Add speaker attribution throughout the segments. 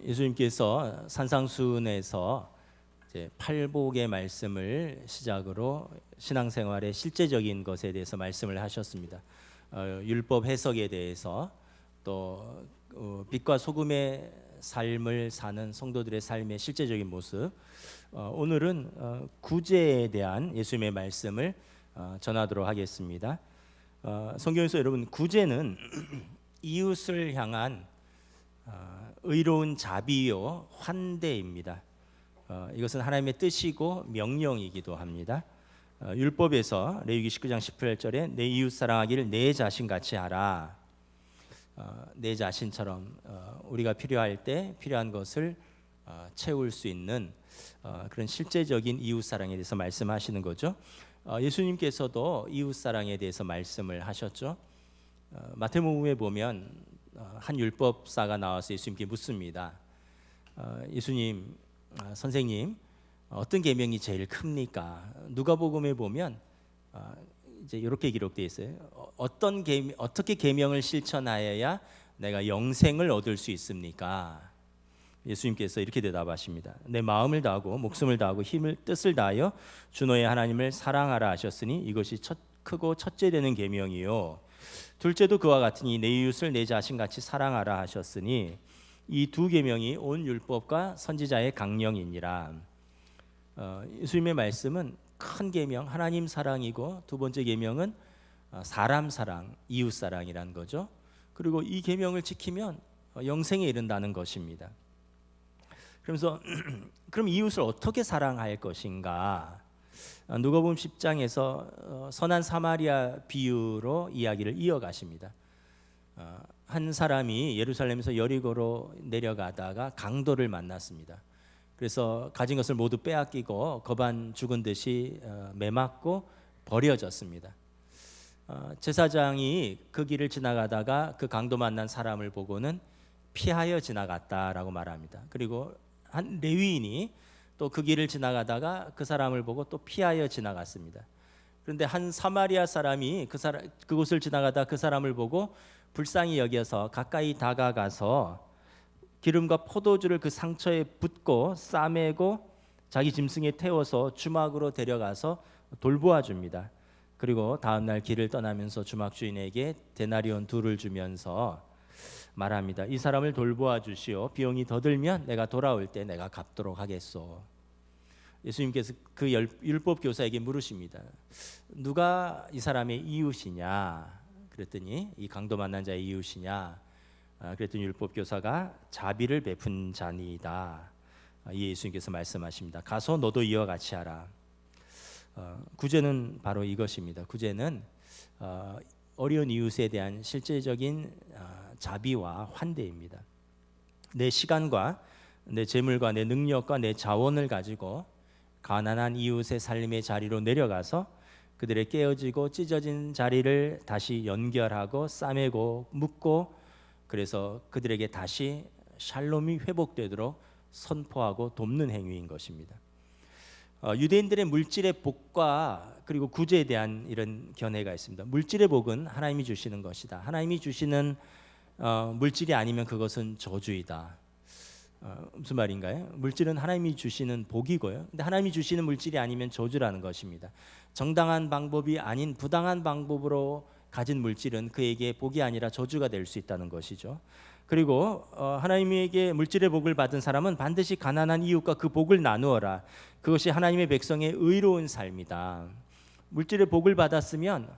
Speaker 1: 예수님께서 산상수훈에서 이제 팔복의 말씀을 시작으로 신앙생활의 실제적인 것에 대해서 말씀을 하셨습니다. 율법 해석에 대해서 또 빛과 소금의 삶을 사는 성도들의 삶의 실제적인 모습. 오늘은 구제에 대한 예수님의 말씀을 전하도록 하겠습니다. 성경에서 여러분 구제는 이웃을 향한 의로운 자비요 환대입니다. 이것은 하나님의 뜻이고 명령이기도 합니다. 율법에서 레위기 19장 18절에 내 이웃 사랑하기를 내 자신같이 하라. 내 자신처럼 우리가 필요할 때 필요한 것을 채울 수 있는 그런 실제적인 이웃 사랑에 대해서 말씀하시는 거죠. 예수님께서도 이웃 사랑에 대해서 말씀을 하셨죠. 마태복음에 보면 한 율법사가 나와서 예수님께 묻습니다. 예수님, 선생님, 어떤 계명이 제일 큽니까? 누가복음에 보면 이제 이렇게 기록되어 있어요. 어떻게 계명을 실천하여야 내가 영생을 얻을 수 있습니까? 예수님께서 이렇게 대답하십니다. 내 마음을 다하고 목숨을 다하고 힘을 뜻을 다하여 주 너의 하나님을 사랑하라 하셨으니 이것이 크고 첫째 되는 계명이요. 둘째도 그와 같으니 내 이웃을 내 자신같이 사랑하라 하셨으니 이 두 계명이 온 율법과 선지자의 강령이니라. 예수님의 말씀은 큰 계명 하나님 사랑이고 두 번째 계명은 사람 사랑, 이웃 사랑이란 거죠. 그리고 이 계명을 지키면 영생에 이른다는 것입니다. 그러면서 그럼 이웃을 어떻게 사랑할 것인가? 누가복음 10장에서 선한 사마리아 비유로 이야기를 이어가십니다. 한 사람이 예루살렘에서 여리고로 내려가다가 강도를 만났습니다. 그래서 가진 것을 모두 빼앗기고 거반 죽은 듯이 매맞고 버려졌습니다. 제사장이 그 길을 지나가다가 그 강도 만난 사람을 보고는 피하여 지나갔다라고 말합니다. 그리고 한 레위인이 또 그 길을 지나가다가 그 사람을 보고 또 피하여 지나갔습니다. 그런데 한 사마리아 사람이 그곳을 지나가다 그 사람을 보고 불쌍히 여겨서 가까이 다가가서 기름과 포도주를 그 상처에 붓고 싸매고 자기 짐승에 태워서 주막으로 데려가서 돌보아 줍니다. 그리고 다음 날 길을 떠나면서 주막 주인에게 데나리온 2를 주면서 말합니다. 이 사람을 돌보아 주시오. 비용이 더 들면 내가 돌아올 때 내가 갚도록 하겠소. 예수님께서 그 율법 교사에게 물으십니다. 누가 이 사람의 이웃이냐? 그랬더니 이 강도 만난 자의 이웃이냐? 그랬더니 율법 교사가 자비를 베푼 자니이다. 예수님께서 말씀하십니다. 가서 너도 이와 같이 하라. 구제는 바로 이것입니다. 구제는 어려운 이웃에 대한 실제적인 자비와 환대입니다. 내 시간과 내 재물과 내 능력과 내 자원을 가지고 가난한 이웃의 삶의 자리로 내려가서 그들의 깨어지고 찢어진 자리를 다시 연결하고 싸매고 묶고 그래서 그들에게 다시 샬롬이 회복되도록 선포하고 돕는 행위인 것입니다. 유대인들의 물질의 복과 그리고 구제에 대한 이런 견해가 있습니다. 물질의 복은 하나님이 주시는 것이다. 하나님이 주시는 물질이 아니면 그것은 저주이다. 무슨 말인가요? 물질은 하나님이 주시는 복이고요. 근데 하나님이 주시는 물질이 아니면 저주라는 것입니다. 정당한 방법이 아닌 부당한 방법으로 가진 물질은 그에게 복이 아니라 저주가 될 수 있다는 것이죠. 그리고 하나님에게 물질의 복을 받은 사람은 반드시 가난한 이웃과 그 복을 나누어라. 그것이 하나님의 백성의 의로운 삶이다. 물질의 복을 받았으면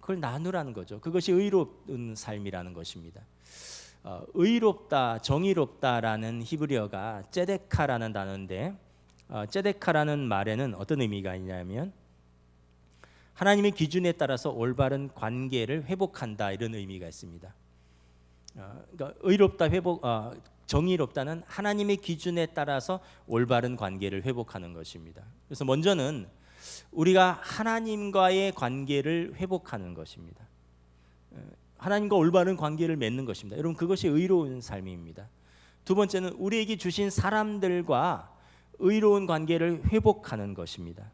Speaker 1: 그걸 나누라는 거죠. 그것이 의로운 삶이라는 것입니다. 의롭다, 정의롭다라는 히브리어가 ጼ데카라는 단어인데 ጼ데카라는 말에는 어떤 의미가 있냐면 하나님의 기준에 따라서 올바른 관계를 회복한다 이런 의미가 있습니다. 그러니까 의롭다, 정의롭다는 하나님의 기준에 따라서 올바른 관계를 회복하는 것입니다. 그래서 먼저는 우리가 하나님과의 관계를 회복하는 것입니다. 하나님과 올바른 관계를 맺는 것입니다. 여러분 그것이 의로운 삶입니다. 두 번째는 우리에게 주신 사람들과 의로운 관계를 회복하는 것입니다.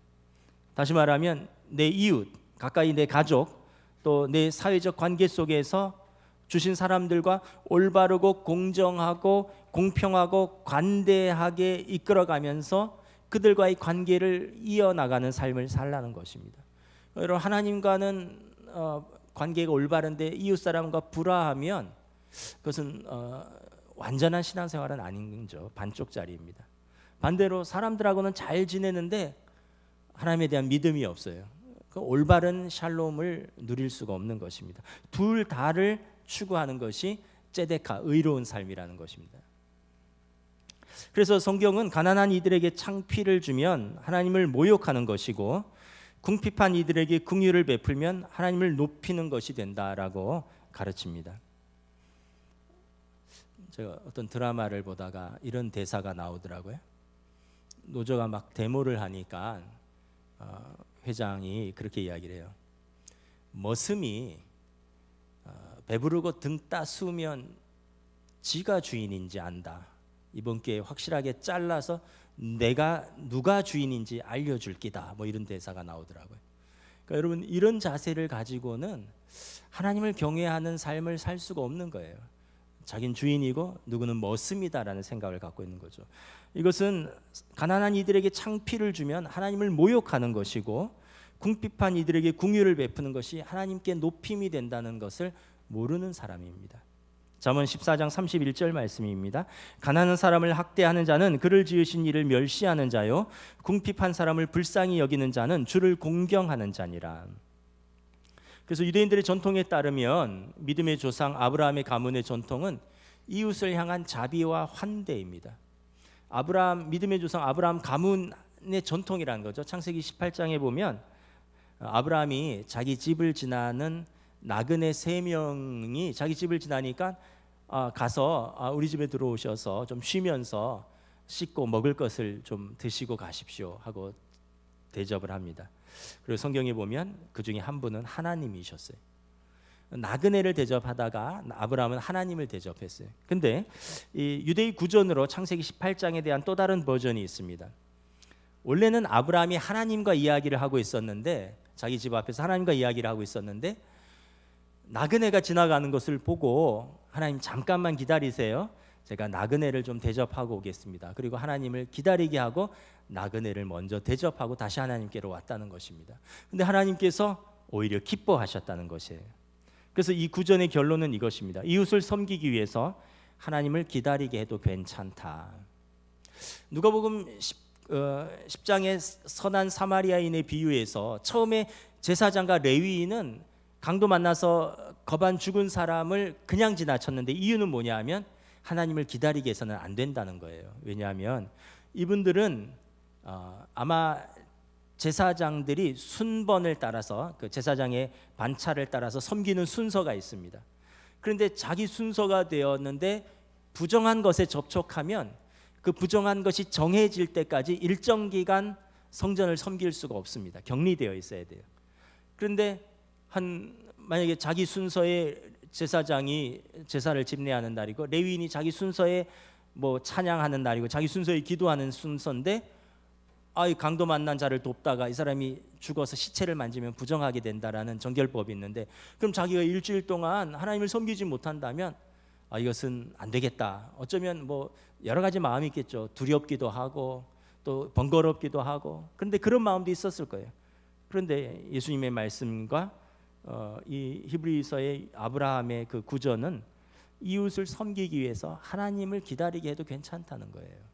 Speaker 1: 다시 말하면 내 이웃, 가까이 내 가족, 또 내 사회적 관계 속에서 주신 사람들과 올바르고 공정하고 공평하고 관대하게 이끌어가면서 그들과의 관계를 이어나가는 삶을 살라는 것입니다. 여러분, 하나님과는 관계가 올바른데 이웃 사람과 불화하면 그것은 완전한 신앙생활은 아닌 거죠. 반쪽짜리입니다. 반대로 사람들하고는 잘 지내는데 하나님에 대한 믿음이 없어요. 그 올바른 샬롬을 누릴 수가 없는 것입니다. 둘 다를 추구하는 것이 ጼ데카, 의로운 삶이라는 것입니다. 그래서 성경은 가난한 이들에게 창피를 주면 하나님을 모욕하는 것이고 궁핍한 이들에게 긍휼을 베풀면 하나님을 높이는 것이 된다라고 가르칩니다. 제가 어떤 드라마를 보다가 이런 대사가 나오더라고요. 노조가 막 데모를 하니까 회장이 그렇게 이야기를 해요. 머슴이 배부르고 등 따스우면 지가 주인인지 안다. 이번 기회에 확실하게 잘라서 내가 누가 주인인지 알려줄 기다. 뭐 이런 대사가 나오더라고요. 그러니까 여러분, 이런 자세를 가지고는 하나님을 경외하는 삶을 살 수가 없는 거예요. 자긴 주인이고 누구는 머슴이다라는 생각을 갖고 있는 거죠. 이것은 가난한 이들에게 창피를 주면 하나님을 모욕하는 것이고 궁핍한 이들에게 긍휼을 베푸는 것이 하나님께 높임이 된다는 것을 모르는 사람입니다. 잠언 14장 31절 말씀입니다. 가난한 사람을 학대하는 자는 그를 지으신 이를 멸시하는 자요, 궁핍한 사람을 불쌍히 여기는 자는 주를 공경하는 자니라. 그래서 유대인들의 전통에 따르면 믿음의 조상 아브라함의 가문의 전통은 이웃을 향한 자비와 환대입니다. 믿음의 조상 아브라함 가문의 전통이라는 거죠. 창세기 18장에 보면 아브라함이 자기 집을 지나는 나그네 3명이 자기 집을 지나니까 가서 우리 집에 들어오셔서 좀 쉬면서 씻고 먹을 것을 좀 드시고 가십시오 하고 대접을 합니다. 그리고 성경에 보면 그 중에 한 분은 하나님이셨어요. 나그네를 대접하다가 아브라함은 하나님을 대접했어요. 근데 이 유대의 구전으로 창세기 18장에 대한 또 다른 버전이 있습니다. 원래는 아브라함이 하나님과 이야기를 하고 있었는데, 자기 집 앞에서 하나님과 이야기를 하고 있었는데 나그네가 지나가는 것을 보고 하나님 잠깐만 기다리세요. 제가 나그네를 좀 대접하고 오겠습니다. 그리고 하나님을 기다리게 하고 나그네를 먼저 대접하고 다시 하나님께로 왔다는 것입니다. 근데 하나님께서 오히려 기뻐하셨다는 것이에요. 그래서 이 구전의 결론은 이것입니다. 이웃을 섬기기 위해서 하나님을 기다리게 해도 괜찮다. 누가복음 10장의 선한 사마리아인의 비유에서 처음에 제사장과 레위인은 강도 만나서 거반 죽은 사람을 그냥 지나쳤는데 이유는 뭐냐 하면 하나님을 기다리게 해서는 안 된다는 거예요. 왜냐하면 이분들은 아마 제사장들이 순번을 따라서 그 제사장의 반차를 따라서 섬기는 순서가 있습니다. 그런데 자기 순서가 되었는데 부정한 것에 접촉하면 그 부정한 것이 정해질 때까지 일정 기간 성전을 섬길 수가 없습니다. 격리되어 있어야 돼요. 그런데 만약에 자기 순서에 제사장이 제사를 집례하는 날이고 레위인이 자기 순서에 뭐 찬양하는 날이고 자기 순서에 기도하는 순서인데 이 강도 만난 자를 돕다가 이 사람이 죽어서 시체를 만지면 부정하게 된다라는 정결법이 있는데, 그럼 자기가 일주일 동안 하나님을 섬기지 못한다면 이것은 안 되겠다. 어쩌면 뭐 여러 가지 마음이 있겠죠. 두렵기도 하고 또 번거롭기도 하고. 그런데 그런 마음도 있었을 거예요. 그런데 예수님의 말씀과 이 히브리서의 아브라함의 그 구전은 이웃을 섬기기 위해서 하나님을 기다리게 해도 괜찮다는 거예요.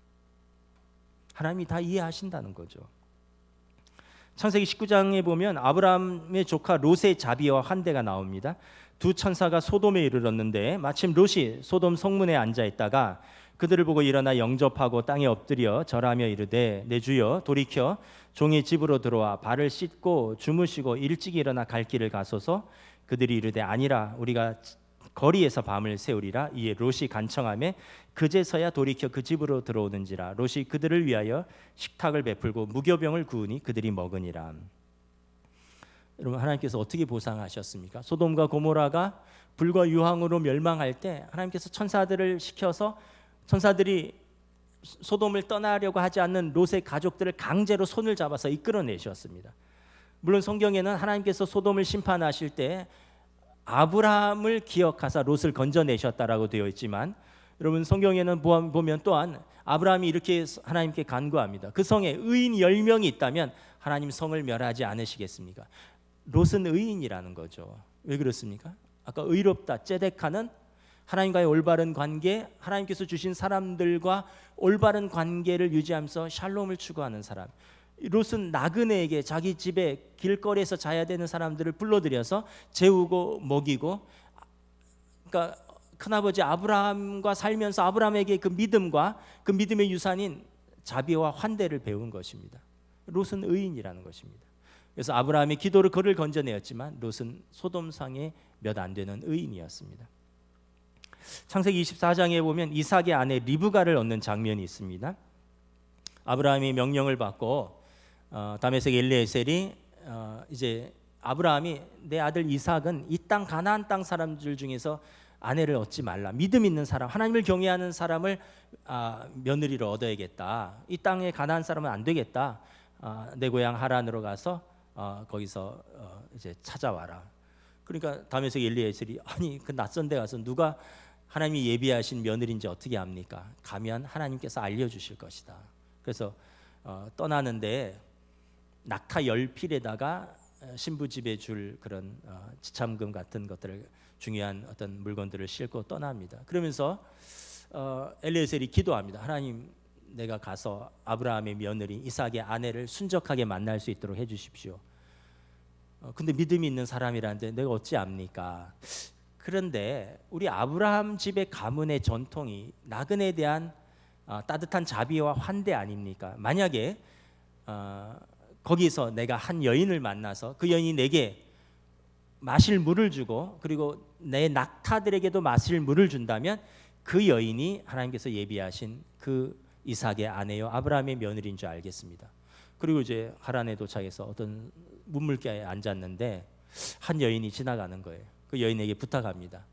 Speaker 1: 하나님이 다 이해하신다는 거죠. 창세기 19장에 보면 아브라함의 조카 롯의 자비와 환대가 나옵니다. 두 천사가 소돔에 이르렀는데 마침 롯이 소돔 성문에 앉아 있다가 그들을 보고 일어나 영접하고 땅에 엎드려 절하며 이르되 내 주여 돌이켜 종의 집으로 들어와 발을 씻고 주무시고 일찍 일어나 갈 길을 가소서. 그들이 이르되 아니라 우리가 거리에서 밤을 새우리라. 이에 롯이 간청하매 그제서야 돌이켜 그 집으로 들어오는지라. 롯이 그들을 위하여 식탁을 베풀고 무교병을 구우니 그들이 먹으니라. 여러분, 하나님께서 어떻게 보상하셨습니까? 소돔과 고모라가 불과 유황으로 멸망할 때 하나님께서 천사들을 시켜서 천사들이 소돔을 떠나려고 하지 않는 롯의 가족들을 강제로 손을 잡아서 이끌어내셨습니다. 물론 성경에는 하나님께서 소돔을 심판하실 때 아브라함을 기억하사 롯을 건져내셨다라고 되어 있지만 여러분 성경에는 보면 또한 아브라함이 이렇게 하나님께 간구합니다. 그 성에 의인 10명이 있다면 하나님 성을 멸하지 않으시겠습니까? 롯은 의인이라는 거죠. 왜 그렇습니까? 아까 의롭다, ጼ데카는 하나님과의 올바른 관계, 하나님께서 주신 사람들과 올바른 관계를 유지하면서 샬롬을 추구하는 사람. 롯은 나그네에게 자기 집에 길거리에서 자야 되는 사람들을 불러들여서 재우고 먹이고, 그러니까 큰아버지 아브라함과 살면서 아브라함에게 그 믿음과 그 믿음의 유산인 자비와 환대를 배운 것입니다. 롯은 의인이라는 것입니다. 그래서 아브라함이 기도로 그를 건져내었지만 롯은 소돔상에 몇 안 되는 의인이었습니다. 창세기 24장에 보면 이삭의 아내 리브가를 얻는 장면이 있습니다. 아브라함이 명령을 받고 다메섹 엘리에셀이 이제 아브라함이 내 아들 이삭은 이 땅 가나안 땅 사람들 중에서 아내를 얻지 말라. 믿음 있는 사람, 하나님을 경외하는 사람을 며느리로 얻어야겠다. 이 땅에 가나안 사람은 안 되겠다. 내 고향 하란으로 가서 거기서 이제 찾아와라. 그러니까 다메섹 엘리에셀이 아니 그 낯선 데 가서 누가 하나님이 예비하신 며느리인지 어떻게 합니까? 가면 하나님께서 알려주실 것이다. 그래서 떠나는데 낙타 10필에다가 신부 집에 줄 그런 지참금 같은 것들을, 중요한 어떤 물건들을 싣고 떠납니다. 그러면서 엘리에셀이 기도합니다. 하나님, 내가 가서 아브라함의 며느리 이삭의 아내를 순적하게 만날 수 있도록 해주십시오. 근데 믿음이 있는 사람이라는데 내가 어찌 압니까? 그런데 우리 아브라함 집의 가문의 전통이 나그네에 대한 따뜻한 자비와 환대 아닙니까? 만약에 거기서 내가 한 여인을 만나서 그 여인이 내게 마실 물을 주고 그리고 내 낙타들에게도 마실 물을 준다면 그 여인이 하나님께서 예비하신 그 이삭의 아내요 아브라함의 며느리인 줄 알겠습니다. 그리고 이제 하란에 도착해서 어떤 문물가에 앉았는데 한 여인이 지나가는 거예요. 그 여인에게 부탁합니다.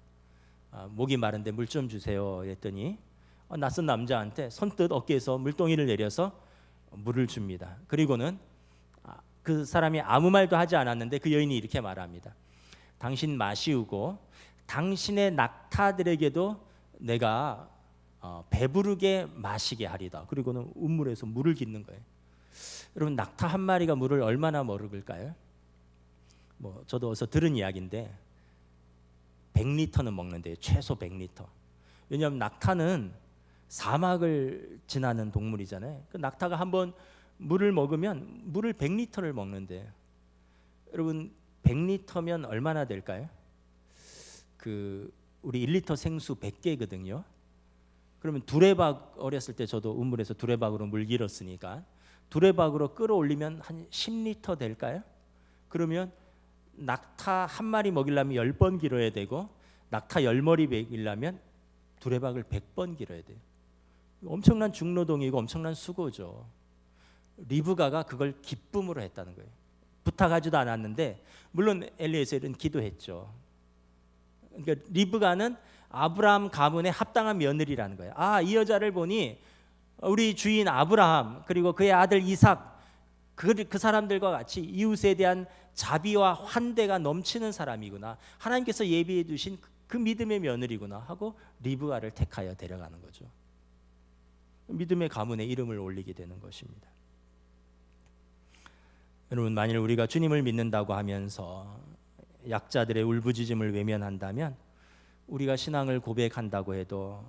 Speaker 1: 목이 마른데 물 좀 주세요. 그랬더니 낯선 남자한테 선뜻 어깨에서 물동이를 내려서 물을 줍니다. 그리고는 그 사람이 아무 말도 하지 않았는데 그 여인이 이렇게 말합니다. 당신 마시우고 당신의 낙타들에게도 내가 배부르게 마시게 하리다. 그리고는 우물에서 물을 깃는 거예요. 여러분 낙타 한 마리가 물을 얼마나 먹을까요? 뭐 저도 어디서 들은 이야기인데 100리터는 먹는데요. 최소 100리터. 왜냐하면 낙타는 사막을 지나는 동물이잖아요. 그 낙타가 한번 물을 먹으면 물을 100리터를 먹는데 여러분 100리터면 얼마나 될까요? 그 우리 1리터 생수 100개거든요. 그러면 두레박 어렸을 때 저도 우물에서 두레박으로 물 길었으니까 두레박으로 끌어올리면 한 10리터 될까요? 그러면 낙타 한 마리 먹이려면 10번 길어야 되고 낙타 10마리 먹이려면 두레박을 100번 길어야 돼요. 엄청난 중노동이고 엄청난 수고죠. 리브가가 그걸 기쁨으로 했다는 거예요. 부탁하지도 않았는데 물론 엘리에셀은 기도했죠. 그러니까 리브가는 아브라함 가문에 합당한 며느리라는 거예요. 이 여자를 보니 우리 주인 아브라함 그리고 그의 아들 이삭 그 사람들과 같이 이웃에 대한 자비와 환대가 넘치는 사람이구나. 하나님께서 예비해 두신 그 믿음의 며느리구나 하고 리브가를 택하여 데려가는 거죠. 믿음의 가문에 이름을 올리게 되는 것입니다. 여러분 만일 우리가 주님을 믿는다고 하면서 약자들의 울부짖음을 외면한다면 우리가 신앙을 고백한다고 해도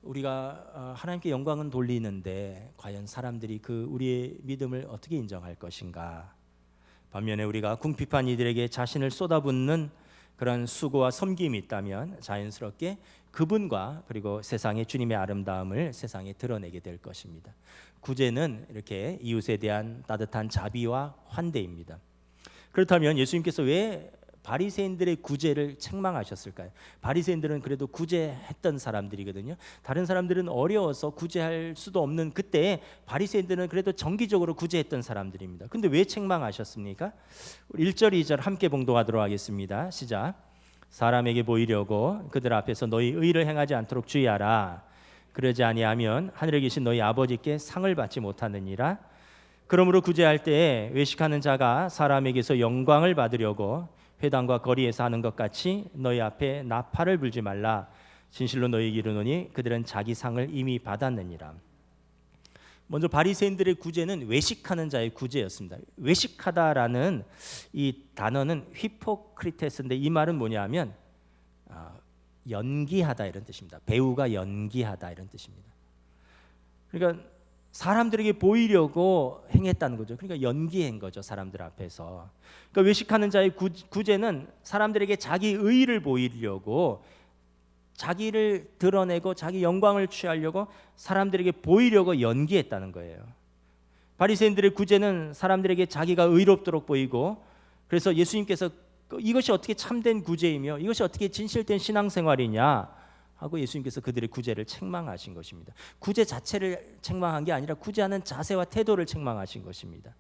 Speaker 1: 우리가 하나님께 영광은 돌리는데 과연 사람들이 그 우리의 믿음을 어떻게 인정할 것인가? 반면에 우리가 궁핍한 이들에게 자신을 쏟아붓는 그런 수고와 섬김이 있다면 자연스럽게 그분과 그리고 세상의 주님의 아름다움을 세상에 드러내게 될 것입니다. 구제는 이렇게 이웃에 대한 따뜻한 자비와 환대입니다. 그렇다면 예수님께서 왜 바리새인들의 구제를 책망하셨을까요? 바리새인들은 그래도 구제했던 사람들이거든요. 다른 사람들은 어려워서 구제할 수도 없는 그때 바리새인들은 그래도 정기적으로 구제했던 사람들입니다. 근데 왜 책망하셨습니까? 1절 2절 함께 봉독하도록 하겠습니다. 시작. 사람에게 보이려고 그들 앞에서 너희 의를 행하지 않도록 주의하라. 그러지 아니하면 하늘에 계신 너희 아버지께 상을 받지 못하느니라. 그러므로 구제할 때에 외식하는 자가 사람에게서 영광을 받으려고 회당과 거리에서 하는 것 같이 너희 앞에 나팔을 불지 말라. 진실로 너희에게 이르노니 그들은 자기 상을 이미 받았느니라. 먼저 바리새인들의 구제는 외식하는 자의 구제였습니다. 외식하다라는 이 단어는 히포크리테스인데 이 말은 뭐냐면 연기하다 이런 뜻입니다. 배우가 연기하다 이런 뜻입니다. 그러니까 사람들에게 보이려고 행했다는 거죠. 그러니까 연기한 거죠, 사람들 앞에서. 그러니까 외식하는 자의 구제는 사람들에게 자기 의의를 보이려고, 자기를 드러내고 자기 영광을 취하려고 사람들에게 보이려고 연기했다는 거예요. 바리새인들의 구제는 사람들에게 자기가 의롭도록 보이고, 그래서 예수님께서 이것이 어떻게 참된 구제이며 이것이 어떻게 진실된 신앙생활이냐 하고 예수님께서 그들의 구제를 책망하신 것입니다. 구제 자체를 책망한 게 아니라 구제하는 자세와 태도를 책망하신 것입니다.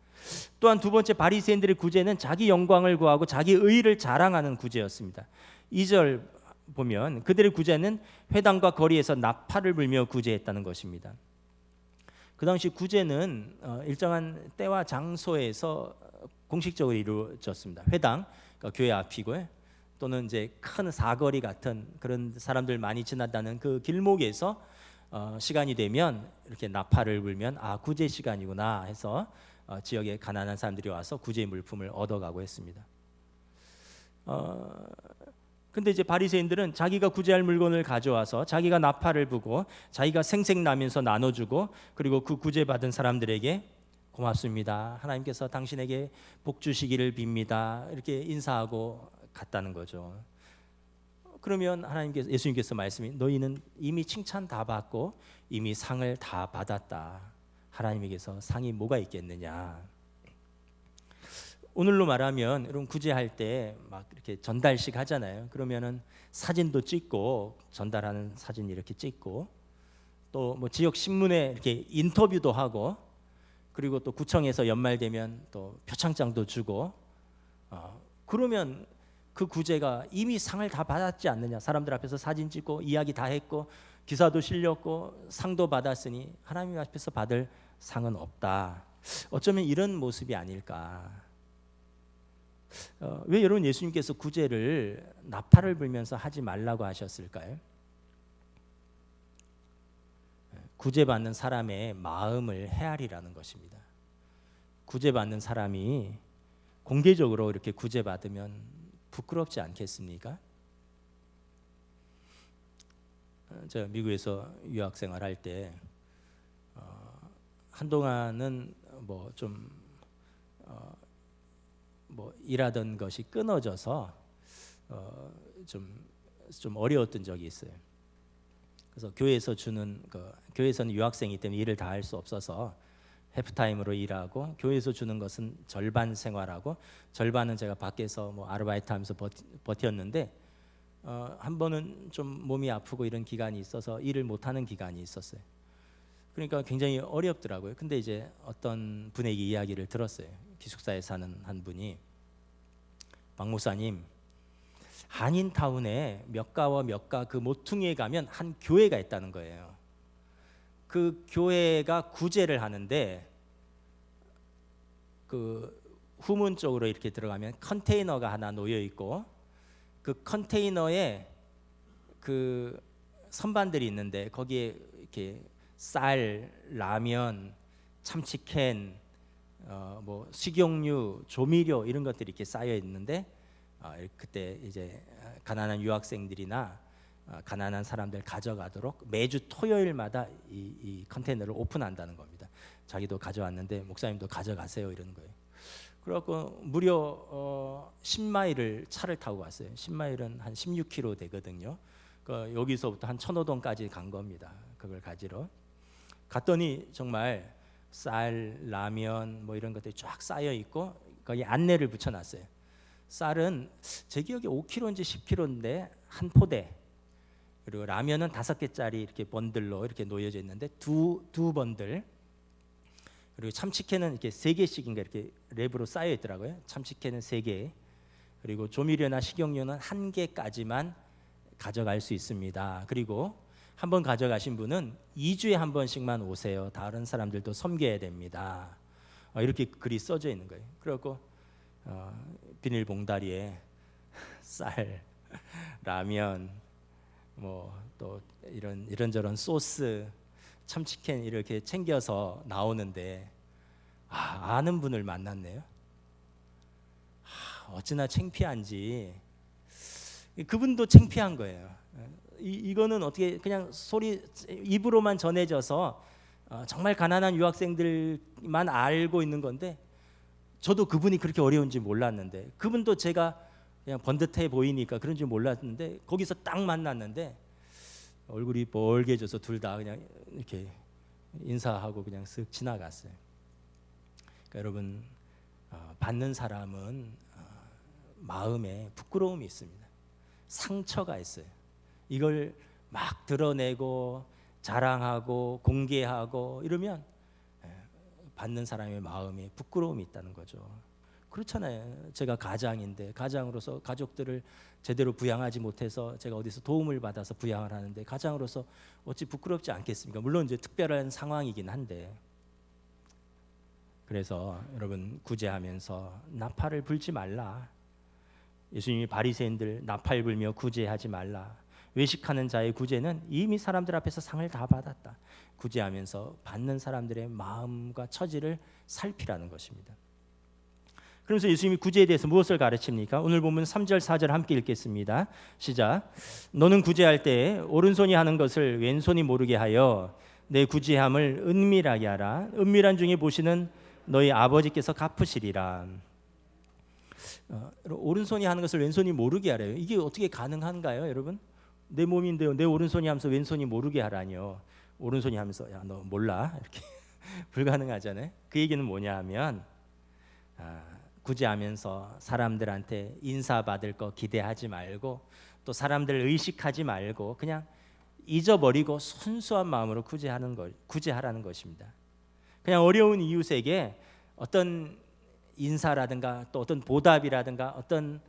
Speaker 1: 또한 두 번째, 바리새인들의 구제는 자기 영광을 구하고 자기 의의를 자랑하는 구제였습니다. 2절 보면 그들의 구제는 회당과 거리에서 나팔을 불며 구제했다는 것입니다. 그 당시 구제는 일정한 때와 장소에서 공식적으로 이루어졌습니다. 회당, 그러니까 교회 앞이고요. 또는 이제 큰 사거리 같은 그런 사람들 많이 지나다는 그 길목에서 시간이 되면 이렇게 나팔을 불면 구제 시간이구나 해서 지역에 가난한 사람들이 와서 구제 물품을 얻어가고 했습니다. 근데 이제 바리새인들은 자기가 구제할 물건을 가져와서 자기가 나팔을 부고 자기가 생색나면서 나눠주고, 그리고 그 구제받은 사람들에게 고맙습니다, 하나님께서 당신에게 복 주시기를 빕니다, 이렇게 인사하고 갔다는 거죠. 그러면 예수님께서 말씀이, 너희는 이미 칭찬 다 받고 이미 상을 다 받았다. 하나님에게서 상이 뭐가 있겠느냐. 오늘로 말하면 여러분 구제할 때 막 이렇게 전달식 하잖아요. 그러면은 사진도 찍고, 전달하는 사진 이렇게 찍고, 또 뭐 지역 신문에 이렇게 인터뷰도 하고, 그리고 또 구청에서 연말 되면 또 표창장도 주고, 그러면 그 구제가 이미 상을 다 받았지 않느냐. 사람들 앞에서 사진 찍고 이야기 다 했고 기사도 실렸고 상도 받았으니 하나님 앞에서 받을 상은 없다. 어쩌면 이런 모습이 아닐까. 왜 여러분 예수님께서 구제를 나팔을 불면서 하지 말라고 하셨을까요? 구제받는 사람의 마음을 헤아리라는 것입니다. 구제받는 사람이 공개적으로 이렇게 구제받으면 부끄럽지 않겠습니까? 제가 미국에서 유학생활 할 때 한동안은 뭐 일하던 것이 끊어져서 좀 어려웠던 적이 있어요. 그래서 교회에서는 유학생이기 때문에 일을 다 할 수 없어서 해프타임으로 일하고, 교회에서 주는 것은 절반 생활하고 절반은 제가 밖에서 뭐 아르바이트하면서 버텼는데, 한 번은 좀 몸이 아프고 이런 기간이 있어서 일을 못하는 기간이 있었어요. 그러니까 굉장히 어렵더라고요. 근데 이제 어떤 분에게 이야기를 들었어요. 기숙사에 사는 한 분이, 박 목사님, 한인타운에 몇 가와 몇 가 그 모퉁이에 가면 한 교회가 있다는 거예요. 그 교회가 구제를 하는데 그 후문 쪽으로 이렇게 들어가면 컨테이너가 하나 놓여 있고, 그 컨테이너에 그 선반들이 있는데 거기에 이렇게 쌀, 라면, 참치캔, 뭐 식용유, 조미료 이런 것들이 이렇게 쌓여 있는데, 그때 이제 가난한 유학생들이나 가난한 사람들 가져가도록 매주 토요일마다 이 컨테이너를 오픈한다는 겁니다. 자기도 가져왔는데 목사님도 가져가세요 이러는 거예요. 그래갖고 무려 10마일을 차를 타고 갔어요. 10마일은 한 16km 되거든요. 여기서부터 한 천호동까지 간 겁니다. 그걸 가지러 갔더니 정말 쌀, 라면 뭐 이런 것들이 쫙 쌓여 있고 거기 안내를 붙여놨어요. 쌀은 제 기억에 5kg인지 10kg인데 한 포대, 그리고 라면은 5개짜리 이렇게 번들로 이렇게 놓여져 있는데 두 번들, 그리고 참치캔은 이렇게 3개씩인가 이렇게 랩으로 쌓여 있더라고요. 참치캔은 3개, 그리고 조미료나 식용유는 1개까지만 가져갈 수 있습니다. 그리고 한번 가져가신 분은 2주에 한 번씩만 오세요. 다른 사람들도 섬겨야 됩니다. 이렇게 글이 써져 있는 거예요. 그래갖고 비닐봉다리에 쌀, 라면, 뭐 또 이런저런 소스, 참치캔 이렇게 챙겨서 나오는데 아는 분을 만났네요. 어찌나 창피한지 그분도 창피한 거예요. 이거는 어떻게 그냥 소리 입으로만 전해져서 정말 가난한 유학생들만 알고 있는 건데 저도 그분이 그렇게 어려운지 몰랐는데 그분도 제가 그냥 번듯해 보이니까 그런 줄 몰랐는데 거기서 딱 만났는데 얼굴이 뻘개져서 둘 다 그냥 이렇게 인사하고 그냥 쓱 지나갔어요. 그러니까 여러분 받는 사람은 마음에 부끄러움이 있습니다. 상처가 있어요. 이걸 막 드러내고 자랑하고 공개하고 이러면 받는 사람의 마음에 부끄러움이 있다는 거죠. 그렇잖아요. 제가 가장인데 가장으로서 가족들을 제대로 부양하지 못해서 제가 어디서 도움을 받아서 부양을 하는데 가장으로서 어찌 부끄럽지 않겠습니까? 물론 이제 특별한 상황이긴 한데 그래서 여러분 구제하면서 나팔을 불지 말라. 예수님이 바리새인들 나팔 불며 구제하지 말라. 외식하는 자의 구제는 이미 사람들 앞에서 상을 다 받았다. 구제하면서 받는 사람들의 마음과 처지를 살피라는 것입니다. 그러면서 예수님이 구제에 대해서 무엇을 가르칩니까? 오늘 보면 3절 4절 함께 읽겠습니다. 시작. 너는 구제할 때 오른손이 하는 것을 왼손이 모르게 하여 내 구제함을 은밀하게 하라. 은밀한 중에 보시는 너희 아버지께서 갚으시리라. 오른손이 하는 것을 왼손이 모르게 하래요. 이게 어떻게 가능한가요, 여러분? 내 몸인데요. 내 오른손이 하면서 왼손이 모르게 하라니요. 오른손이 하면서 야, 너 몰라? 이렇게 불가능하잖아요. 그 얘기는 뭐냐 하면 구제하면서 사람들한테 인사받을 거 기대하지 말고 또 사람들 의식하지 말고 그냥 잊어버리고 순수한 마음으로 구제하라는 것입니다. 그냥 어려운 이웃에게 어떤 인사라든가 또 어떤 보답이라든가 어떤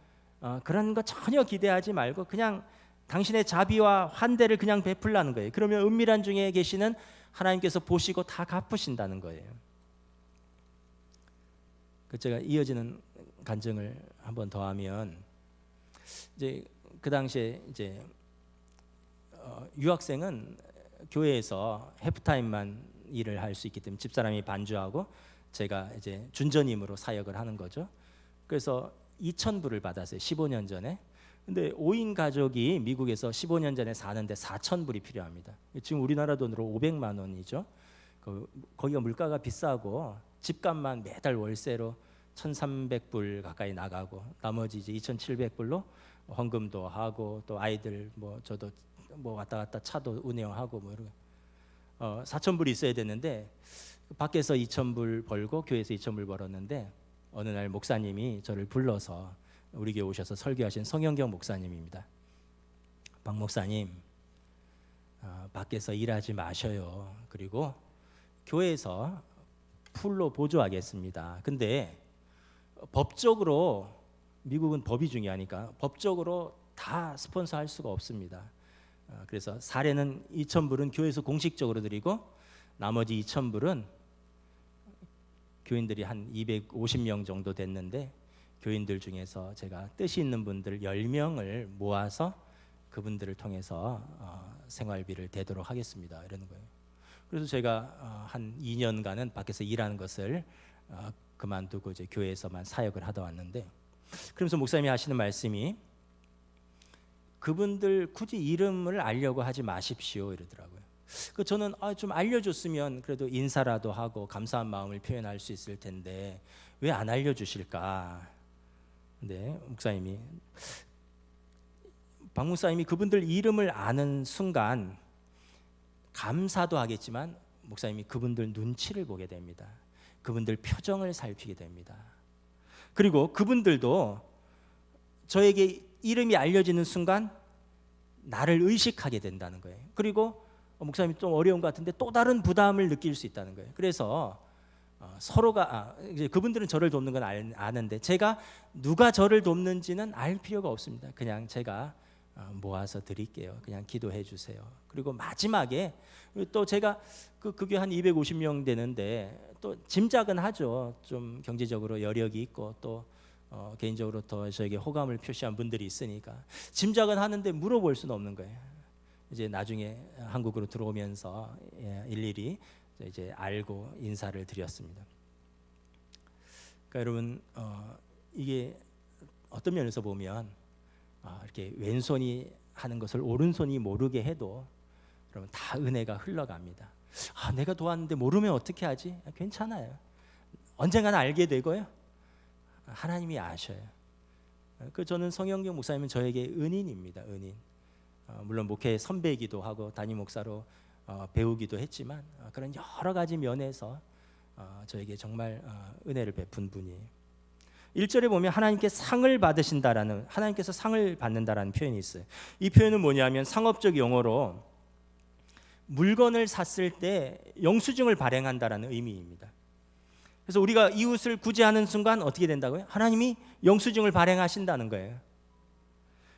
Speaker 1: 그런 거 전혀 기대하지 말고 그냥 당신의 자비와 환대를 그냥 베풀라는 거예요. 그러면 은밀한 중에 계시는 하나님께서 보시고 다 갚으신다는 거예요. 제가 이어지는 간증을 한번 더 하면 이제 그 당시에 이제 유학생은 교회에서 해프타임만 일을 할 수 있기 때문에 집사람이 반주하고 제가 이제 준전임으로 사역을 하는 거죠. 그래서 2,000불을 받았어요. 15년 전에. 근데 5인 가족이 미국에서 15년 전에 사는데 4,000불이 필요합니다. 지금 우리나라 돈으로 500만 원이죠. 거기가 물가가 비싸고 집값만 매달 월세로 1,300불 가까이 나가고 나머지 이제 2,700불로 헌금도 하고 또 아이들 뭐 저도 뭐 왔다 갔다 차도 운영하고 뭐 이런 4,000불이 있어야 되는데 밖에서 2,000불 벌고 교회에서 2,000불 벌었는데 어느 날 목사님이 저를 불러서 우리 교회 오셔서 설교하신 성영경 목사님입니다. 박 목사님 밖에서 일하지 마셔요. 그리고 교회에서 풀로 보조하겠습니다. 근데 법적으로 미국은 법이 중요하니까 법적으로 다 스폰서할 수가 없습니다. 그래서 사례는 2,000불은 교회에서 공식적으로 드리고 나머지 2,000불은 교인들이 한 250명 정도 됐는데 교인들 중에서 제가 뜻이 있는 분들 10명을 모아서 그분들을 통해서 생활비를 대도록 하겠습니다. 이러는 거예요. 그래서 제가 한 2년간은 밖에서 일하는 것을 그만두고 이제 교회에서만 사역을 하다 왔는데 그러면서 목사님이 하시는 말씀이 그분들 굳이 이름을 알려고 하지 마십시오 이러더라고요. 저는 좀 알려줬으면 그래도 인사라도 하고 감사한 마음을 표현할 수 있을 텐데 왜 안 알려주실까? 근데 박 목사님이 그분들 이름을 아는 순간 감사도 하겠지만 목사님이 그분들 눈치를 보게 됩니다. 그분들 표정을 살피게 됩니다. 그리고 그분들도 저에게 이름이 알려지는 순간 나를 의식하게 된다는 거예요. 그리고 목사님이 좀 어려운 것 같은데 또 다른 부담을 느낄 수 있다는 거예요. 그래서 서로가 이제 그분들은 저를 돕는 건 아는데 제가 누가 저를 돕는지는 알 필요가 없습니다. 그냥 제가 모아서 드릴게요. 그냥 기도해 주세요. 그리고 마지막에 또 제가 그 교회 한 250명 되는데 또 짐작은 하죠. 좀 경제적으로 여력이 있고 또 개인적으로 더 저에게 호감을 표시한 분들이 있으니까 짐작은 하는데 물어볼 수는 없는 거예요. 이제 나중에 한국으로 들어오면서 일일이 이제 알고 인사를 드렸습니다. 그러니까 여러분 이게 어떤 면에서 보면 이렇게 왼손이 하는 것을 오른손이 모르게 해도 여러분 다 은혜가 흘러갑니다. 내가 도왔는데 모르면 어떻게 하지? 괜찮아요. 언젠가는 알게 되고요. 하나님이 아셔요. 저는 성영경 목사님은 저에게 은인입니다. 은인. 물론 목회 선배이기도 하고 담임 목사로 배우기도 했지만 그런 여러 가지 면에서 저에게 정말 은혜를 베푼 분이에요. 1절에 보면 하나님께서 상을 받는다라는 표현이 있어요. 이 표현은 뭐냐면 상업적 용어로 물건을 샀을 때 영수증을 발행한다라는 의미입니다. 그래서 우리가 이웃을 구제하는 순간 어떻게 된다고요? 하나님이 영수증을 발행하신다는 거예요.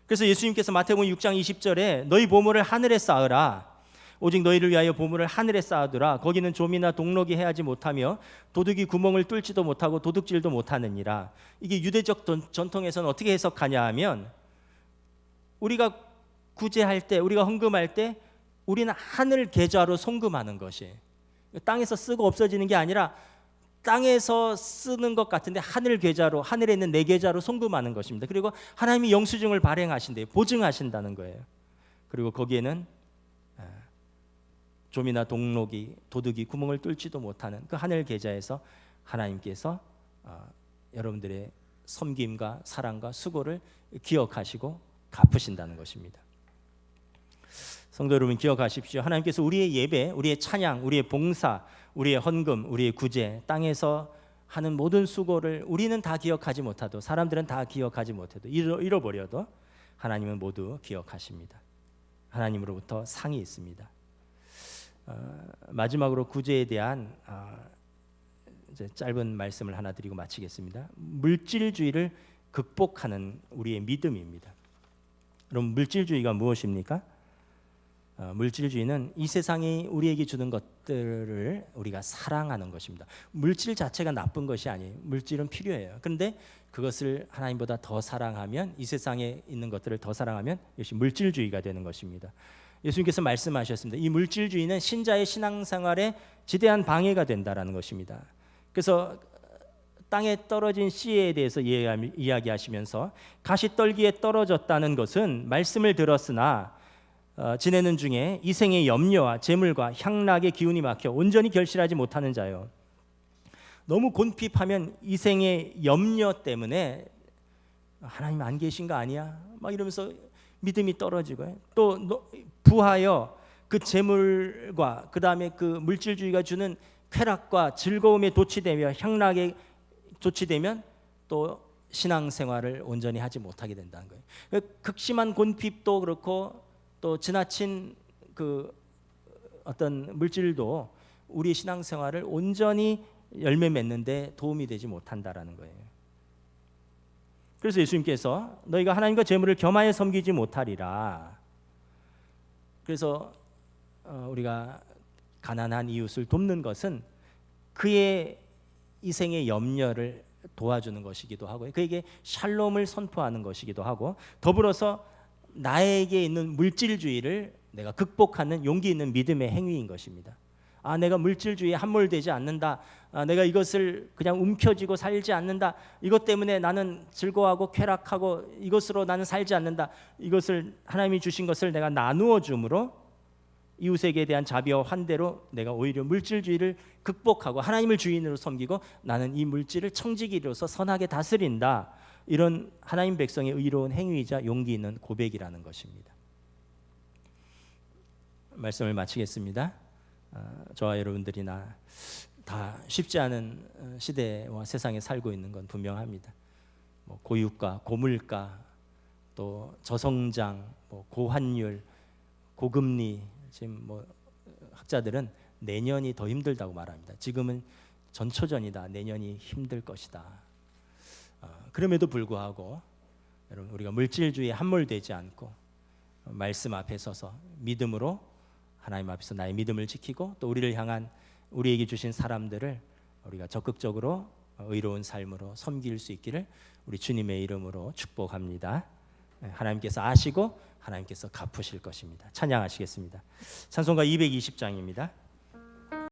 Speaker 1: 그래서 예수님께서 마태복음 6장 20절에 너희 보물을 하늘에 쌓으라. 오직 너희를 위하여 보물을 하늘에 쌓아두라. 거기는 좀이나 동록이 해하지 못하며 도둑이 구멍을 뚫지도 못하고 도둑질도 못하느니라. 이게 유대적 전통에서는 어떻게 해석하냐 하면 우리가 구제할 때, 우리가 헌금할 때 우리는 하늘 계좌로 송금하는 것이에요. 땅에서 쓰고 없어지는 게 아니라 땅에서 쓰는 것 같은데 하늘 계좌로, 하늘에 있는 내 계좌로 송금하는 것입니다. 그리고 하나님이 영수증을 발행하신대요. 보증하신다는 거예요. 그리고 거기에는 좀이나 동록이, 도둑이 구멍을 뚫지도 못하는 그 하늘 계좌에서 하나님께서 여러분들의 섬김과 사랑과 수고를 기억하시고 갚으신다는 것입니다. 성도 여러분, 기억하십시오. 하나님께서 우리의 예배, 우리의 찬양, 우리의 봉사, 우리의 헌금, 우리의 구제, 땅에서 하는 모든 수고를 우리는 다 기억하지 못하도, 사람들은 다 기억하지 못해도, 잃어버려도 하나님은 모두 기억하십니다. 하나님으로부터 상이 있습니다. 마지막으로 구제에 대한 이제 짧은 말씀을 하나 드리고 마치겠습니다. 물질주의를 극복하는 우리의 믿음입니다. 그럼 물질주의가 무엇입니까? 물질주의는 이 세상이 우리에게 주는 것들을 우리가 사랑하는 것입니다. 물질 자체가 나쁜 것이 아니에요. 물질은 필요해요. 그런데 그것을 하나님보다 더 사랑하면, 이 세상에 있는 것들을 더 사랑하면 이것이 물질주의가 되는 것입니다. 예수님께서 말씀하셨습니다. 이 물질주의는 신자의 신앙생활에 지대한 방해가 된다라는 것입니다. 그래서 땅에 떨어진 씨에 대해서 이야기하시면서 가시떨기에 떨어졌다는 것은 말씀을 들었으나 지내는 중에 이생의 염려와 재물과 향락의 기운이 막혀 온전히 결실하지 못하는 자요. 너무 곤핍하면 이생의 염려 때문에 하나님 안 계신 거 아니야? 막 이러면서 믿음이 떨어지고요. 또 부하여 그 재물과 그 다음에 그 물질주의가 주는 쾌락과 즐거움에 도취되며 향락에 도취되면 또 신앙생활을 온전히 하지 못하게 된다는 거예요. 극심한 곤핍도 그렇고 또 지나친 그 어떤 물질도 우리 신앙생활을 온전히 열매 맺는데 도움이 되지 못한다라는 거예요. 그래서 예수님께서 너희가 하나님과 재물을 겸하여 섬기지 못하리라. 그래서 우리가 가난한 이웃을 돕는 것은 그의 이생의 염려를 도와주는 것이기도 하고요. 그에게 샬롬을 선포하는 것이기도 하고, 더불어서 나에게 있는 물질주의를 내가 극복하는 용기 있는 믿음의 행위인 것입니다. 내가 물질주의에 함몰되지 않는다. 내가 이것을 그냥 움켜쥐고 살지 않는다. 이것 때문에 나는 즐거워하고 쾌락하고 이것으로 나는 살지 않는다. 이것을 하나님이 주신 것을 내가 나누어 줌으로 이웃에게 대한 자비와 환대로 내가 오히려 물질주의를 극복하고 하나님을 주인으로 섬기고 나는 이 물질을 청지기로서 선하게 다스린다. 이런 하나님 백성의 의로운 행위이자 용기 있는 고백이라는 것입니다. 말씀을 마치겠습니다. 저와 여러분들이나 다 쉽지 않은 시대와 세상에 살고 있는 건 분명합니다. 고유가, 고물가, 또 저성장, 고환율, 고금리. 지금 학자들은 내년이 더 힘들다고 말합니다. 지금은 전초전이다. 내년이 힘들 것이다. 그럼에도 불구하고 여러분, 우리가 물질주의에 함몰되지 않고 말씀 앞에 서서 믿음으로 하나님 앞에서 나의 믿음을 지키고 또 우리를 향한 우리에게 주신 사람들을 우리가 적극적으로 의로운 삶으로 섬길 수 있기를 우리 주님의 이름으로 축복합니다. 하나님께서 아시고 하나님께서 갚으실 것입니다. 찬양하시겠습니다. 찬송가 220장입니다.